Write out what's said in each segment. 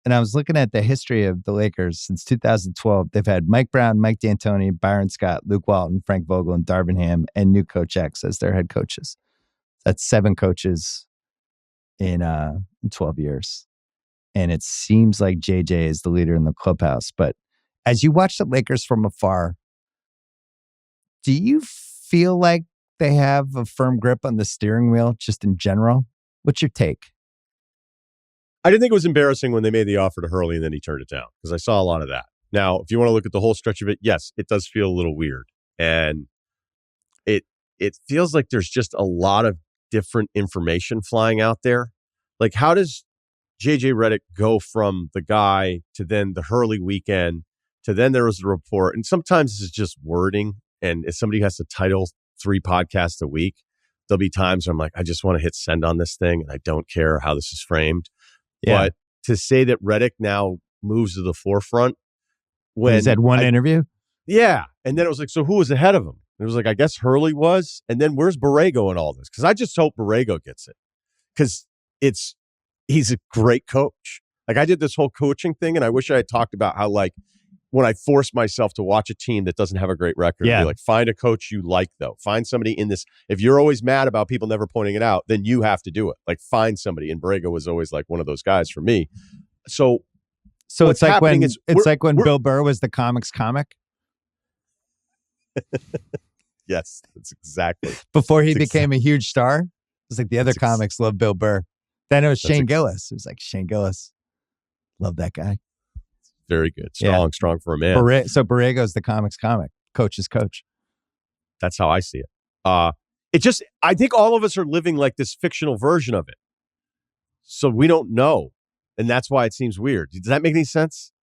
And I was looking at the history of the Lakers since 2012. They've had Mike Brown, Mike D'Antoni, Byron Scott, Luke Walton, Frank Vogel, and Darvin Ham, and new Coach X as their head coaches. That's 7 coaches in 12 years. And it seems like JJ is the leader in the clubhouse. But as you watch the Lakers from afar, do you feel like they have a firm grip on the steering wheel just in general? What's your take? I didn't think it was embarrassing when they made the offer to Hurley and then he turned it down because I saw a lot of that. Now, if you want to look at the whole stretch of it, yes, it does feel a little weird. And it feels like there's just a lot of different information flying out there. Like, how does JJ Redick go from the guy to then the Hurley weekend to then there was a report? And sometimes this is just wording. And if somebody has to title 3 podcasts a week, there'll be times where I'm like, I just want to hit send on this thing. And I don't care how this is framed. Yeah. But to say that Redick now moves to the forefront when he's had one interview. Yeah. And then it was like, so who was ahead of him? And it was like, I guess Hurley was. And then where's Borrego in all this? Because I just hope Borrego gets it. Because he's a great coach. Like, I did this whole coaching thing and I wish I had talked about how, like, when I force myself to watch a team that doesn't have a great record, be like, find a coach you like, though. Find somebody in this. If you're always mad about people never pointing it out, then you have to do it. Like, find somebody. And Borrego was always like one of those guys for me. So it's like when Bill Burr was the comics comic. Yes, that's exactly. Before he became a huge star, it was like the other comics loved Bill Burr. Then it was Shane Gillis. It was like, Shane Gillis, love that guy. Very good. Strong for a man. So Borrego's the comics comic. Coach's coach. That's how I see it. I think all of us are living like this fictional version of it. So we don't know. And that's why it seems weird. Does that make any sense?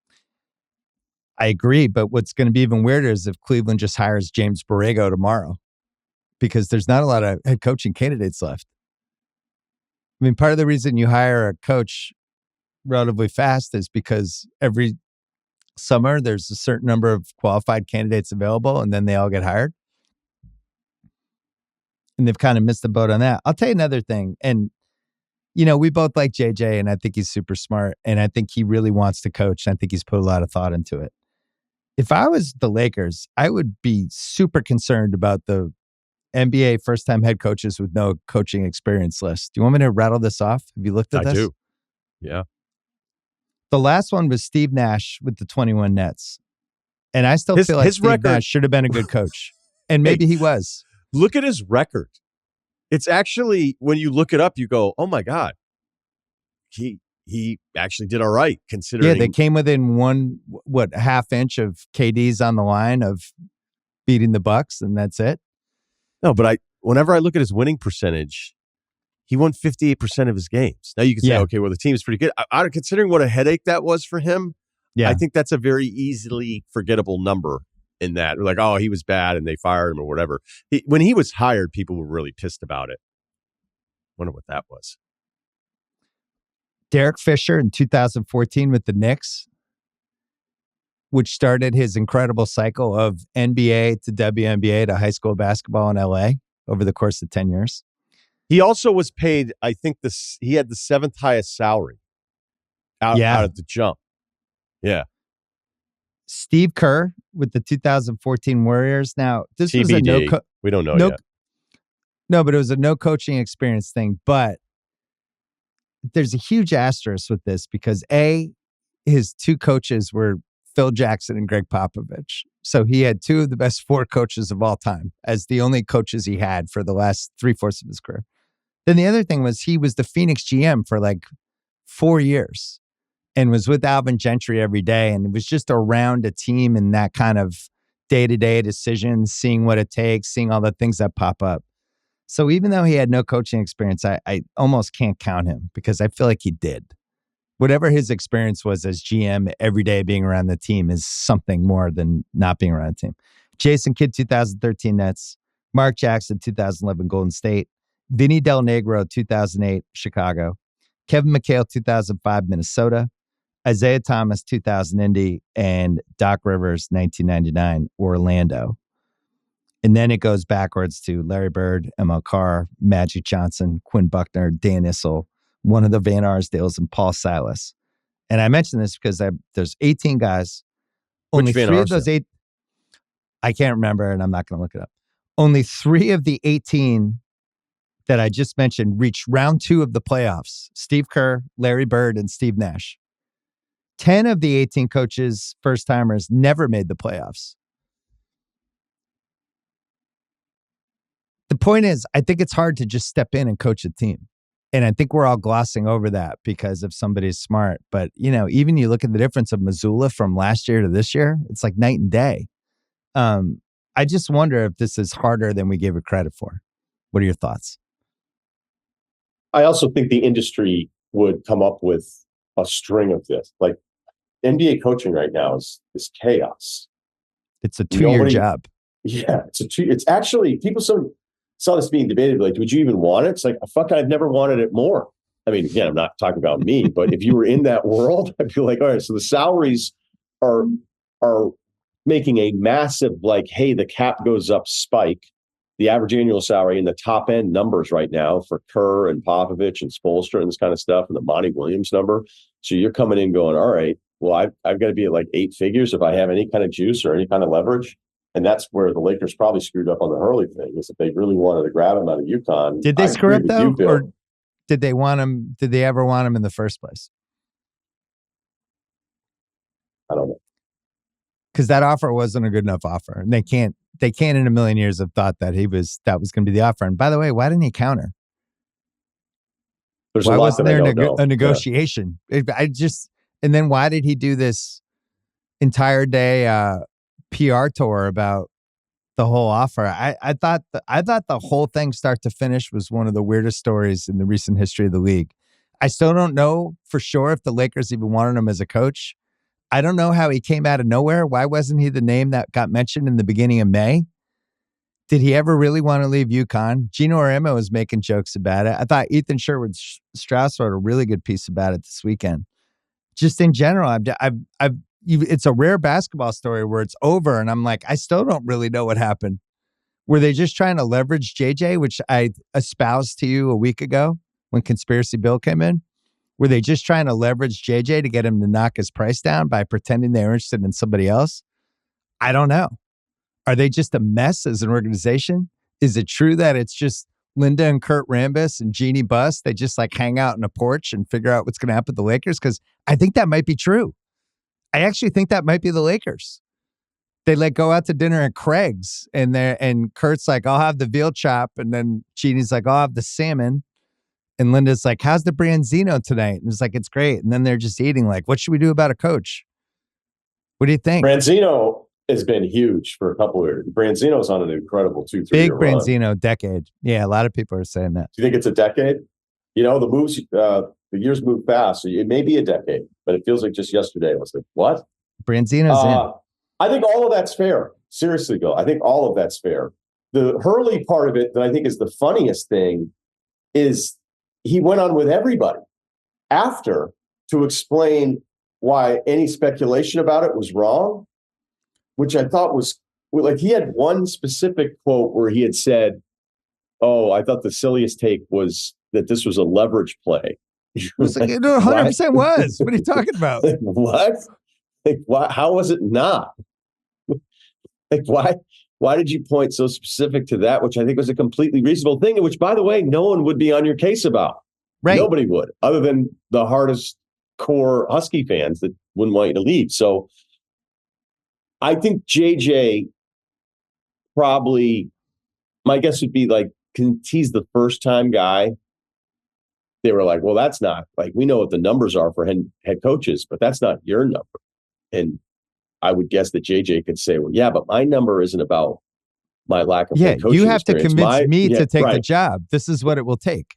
I agree. But what's going to be even weirder is if Cleveland just hires James Borrego tomorrow, because there's not a lot of head coaching candidates left. I mean, part of the reason you hire a coach relatively fast is because every summer there's a certain number of qualified candidates available and then they all get hired. And they've kind of missed the boat on that. I'll tell you another thing. And, you know, we both like JJ and I think he's super smart and I think he really wants to coach. I think he's put a lot of thought into it. If I was the Lakers, I would be super concerned about the NBA first-time head coaches with no coaching experience list. Do you want me to rattle this off? Have you looked at this? I do. Yeah. The last one was Steve Nash with the 21 Nets. And I still feel like Steve Nash should have been a good coach. And maybe he was. Look at his record. It's actually, when you look it up, you go, oh my God. He actually did all right, considering. Yeah, they came within half inch of KD's on the line of beating the Bucks, and that's it. No, but whenever I look at his winning percentage, he won 58% of his games. Now you can say, okay, well, the team is pretty good. Considering what a headache that was for him, I think that's a very easily forgettable number in that. Like, oh, he was bad and they fired him or whatever. When he was hired, people were really pissed about it. Wonder what that was. Derek Fisher in 2014 with the Knicks, which started his incredible cycle of NBA to WNBA to high school basketball in LA over the course of 10 years. He also was paid, I think he had the 7th highest salary out of the jump. Yeah. Steve Kerr with the 2014 Warriors. Now, this TBD. was we don't know yet. No, but it was a no coaching experience thing. But there's a huge asterisk with this because his 2 coaches were Phil Jackson and Greg Popovich. So he had 2 of the best 4 coaches of all time as the only coaches he had for the last 3/4 of his career. Then the other thing was he was the Phoenix GM for like 4 years and was with Alvin Gentry every day and was just around a team in that kind of day-to-day decisions, seeing what it takes, seeing all the things that pop up. So even though he had no coaching experience, I almost can't count him because I feel like he did. Whatever his experience was as GM every day being around the team is something more than not being around the team. Jason Kidd, 2013 Nets. Mark Jackson, 2011 Golden State. Vinny Del Negro, 2008 Chicago. Kevin McHale, 2005 Minnesota. Isaiah Thomas, 2000 Indy. And Doc Rivers, 1999 Orlando. And then it goes backwards to Larry Bird, ML Carr, Magic Johnson, Quinn Buckner, Dan Issel, one of the Van Arsdales, and Paul Silas. And I mentioned this because there's 18 guys. Only Which Van three of those Arsdale? eight, I can't remember, and I'm not going to look it up. Only 3 of the 18 that I just mentioned reached round 2 of the playoffs. Steve Kerr, Larry Bird, and Steve Nash. 10 of the 18 coaches, first-timers, never made the playoffs. The point is, I think it's hard to just step in and coach a team. And I think we're all glossing over that because if somebody's smart. But, even you look at the difference of Missoula from last year to this year, it's like night and day. I just wonder if this is harder than we give it credit for. What are your thoughts? I also think the industry would come up with a string of this. Like NBA coaching right now is chaos. It's a 2-year Nobody- job. Yeah, it's actually, people saw this being debated, like, would you even want it? It's like, fuck, I've never wanted it more. I mean, again, I'm not talking about me, but if you were in that world, I'd be like, all right, so the salaries are making a massive, like, hey, the cap goes up spike. The average annual salary in the top end numbers right now for Kerr and Popovich and Spoelstra and this kind of stuff, and the Monty Williams number. So you're coming in going, all right, well, I've got to be at like 8 figures if I have any kind of juice or any kind of leverage. And that's where the Lakers probably screwed up on the Hurley thing, is if they really wanted to grab him out of UConn. Did they screw up though? Or did they want him? Did they ever want him in the first place? I don't know. Because that offer wasn't a good enough offer. And they can't in a million years have thought that was going to be the offer. And by the way, why didn't he counter? There's why a lot wasn't that there I don't know. a negotiation? And then why did he do this entire day PR tour about the whole offer? I thought the whole thing start to finish was one of the weirdest stories in the recent history of the league. I still don't know for sure if the Lakers even wanted him as a coach. I don't know how he came out of nowhere. Why wasn't he the name that got mentioned in the beginning of May? Did he ever really want to leave UConn? Gino Auriemma was making jokes about it. I thought Ethan Sherwood-Strauss wrote a really good piece about it this weekend. Just in general, it's a rare basketball story where it's over, and I'm like, I still don't really know what happened. Were they just trying to leverage JJ, which I espoused to you a week ago when Conspiracy Bill came in? Were they just trying to leverage JJ to get him to knock his price down by pretending they were interested in somebody else? I don't know. Are they just a mess as an organization? Is it true that it's just Linda and Kurt Rambis and Jeannie Buss? They just like hang out on a porch and figure out what's going to happen with the Lakers? Because I think that might be true. I actually think that might be the Lakers. They go out to dinner at Craig's and Kurt's like, I'll have the veal chop. And then Jeannie's like, I'll have the salmon. And Linda's like, how's the Branzino tonight? And it's like, it's great. And then they're just eating like, what should we do about a coach? What do you think? Branzino has been huge for a couple of years. Branzino's on an incredible 2-3 Big year Branzino run. decade. Yeah, a lot of people are saying that. Do you think it's a decade? The moves, the years move fast. So it may be a decade, but it feels like just yesterday. I was like, what? Branzino's in. I think all of that's fair. Seriously, Bill. I think all of that's fair. The Hurley part of it that I think is the funniest thing is he went on with everybody after to explain why any speculation about it was wrong, which I thought was like, he had one specific quote where he had said, oh, I thought the silliest take was that this was a leverage play. It was like, it 100% was. What are you talking about? Like, what? Like, why? How was it not? Like, why did you point so specific to that, which I think was a completely reasonable thing, and which, by the way, no one would be on your case about. Right. Nobody would, other than the hardest core Husky fans that wouldn't want you to leave. So I think JJ probably, my guess would be like, he's the first time guy. They were like, well, that's not, like, we know what the numbers are for head coaches, but that's not your number. And I would guess that JJ could say, well, yeah, but my number isn't about my lack of head coaching you have experience. to convince me to take right. the job. This is what it will take.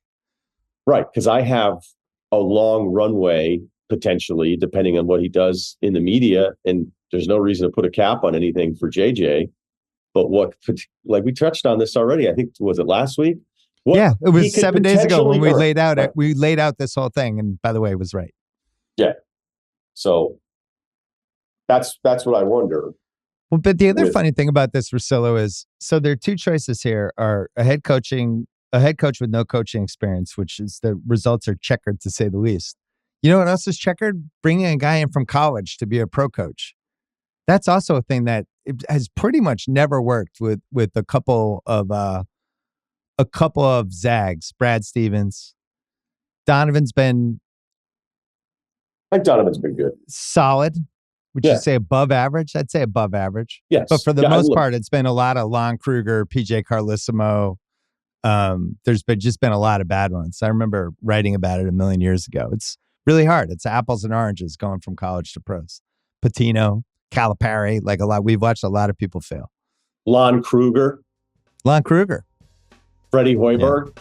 Right, because I have a long runway, potentially, depending on what he does in the media, and there's no reason to put a cap on anything for JJ. But like we touched on this already, I think, was it last week? Yeah, it was 7 days ago when we laid out right. we laid out this whole thing, and by the way, it was right. Yeah, so that's what I wonder. Well, but the other funny thing about this, Russillo, is so there are two choices here: are a head coach with no coaching experience, which is the results are checkered to say the least. You know what else is checkered? Bringing a guy in from college to be a pro coach. That's also a thing that it has pretty much never worked with a couple of zags. Brad Stevens, Donovan's been I think Donovan's been good. solid. Would you say above average? I'd say above average. Yes. But for the most part, it's been a lot of Lon Kruger, PJ Carlissimo. There's been a lot of bad ones. I remember writing about it a million years ago. It's really hard. It's apples and oranges going from college to pros. Patino, Calipari, we've watched a lot of people fail. Lon Kruger. Freddie Hoiberg.